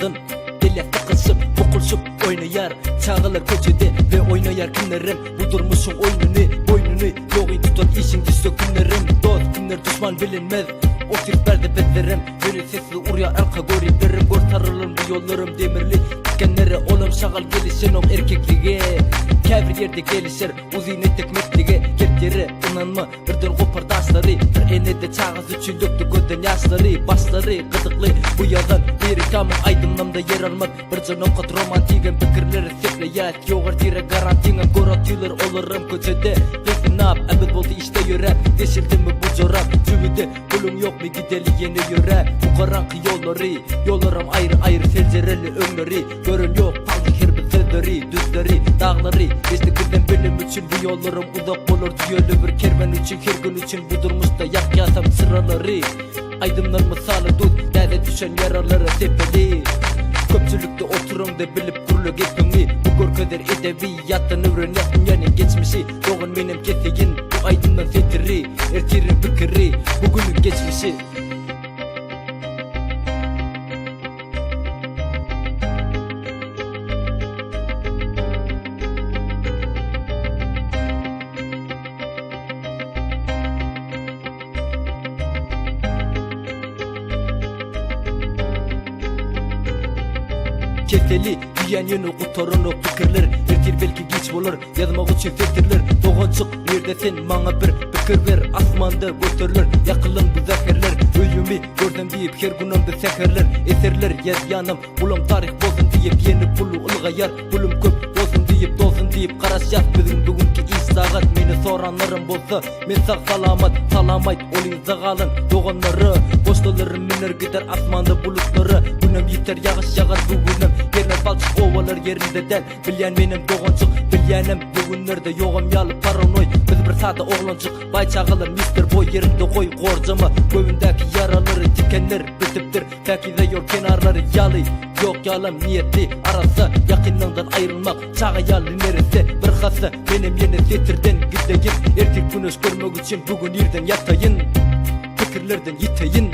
yazın. Dile tıkılsıp bokulsup oynayar çağılar köçede ve oynayar günlerim. Bu durmuşun boynunu yoğun tutar işin düştü günlerim. Dost günler düşman bilinmez o tiplerde bezlerim. Böyle sesli urya arka goriplerim. Kurtarılım bu yollarım demirli dikenlere olum şagal gelişen o erkekliğe. Kevr yerde gelişir uzun etek metlige. Gergeri inanma birden kopar taşları. Bir enede çağız için döktü göden yaşları. Başları gıdıklı bu yazan bir tamam aydınlamda yer almak. Bir can okat romantiğim fikirleri sepleyat. Yoğur dire garantiyem goratiyler olurum köçede. Bilsin nap ebed oldu işte yöre. Deşildi mi bu corap cüvide bulum yok mu gideli yeni yöre. Bu karanlık yollarım ayrı ayrı selcereli önleri. Görün yok paldı hirbi sözleri düzleri dağları. İşte giden benim için bu yollarım uzak olur tüyölü bir kervan için her gün için bu durmuşta yak yasam sıraları. Aydınlar misalı tut derde düşen yaraları tepeli. Köpçülükte oturun da bilip kuruluk etmemi. Bu korkadır edebiyattan öğreniyatın yani geçmişi. Doğun benim keseyin bu aydınlan setiri. Ertirin fikri bugünün geçmişi. Keseli diyen yönü kutarın o fikirler. Ertir belki geç olur yazmak için fikirler. Doğançık neredesin bana bir fikir ver. Asmanda gösterilir yakılın bu zaferler. Ölümü gördüm deyip her günümde seferler. Eserler yaz yanım bulum tarih bozun deyip yeni pulu ılgayar. Bulum köp olsun deyip dolsun deyip karaş yaz. Bizim bugünkü iş saat meni soranlarım bolsa. Men sağ salamayt olayım zağalın doğanları. Boştalarım miner gider asmanda bulutları. Günüm yeter yağış yağar bugünüm. Yerler balçık ovalar yerinde del. Bilyen benim doğançık bilyenim bugünlerde yoğum yalı paranoy. Biz bir sade oğlancık bay çağılır Mr. Boy yerinde koy korcama. Göğündeki yaraları dikenler bitiptir. Belki de yol kenarları yalı. Yok yalan niyetli arası yakınından ayrılmak. Çağa yalı neresi bir hası benim yeni setirden gideyim. Erkek güneş görmek için bugün yerden yatayın. Fikirlerden yiteyim.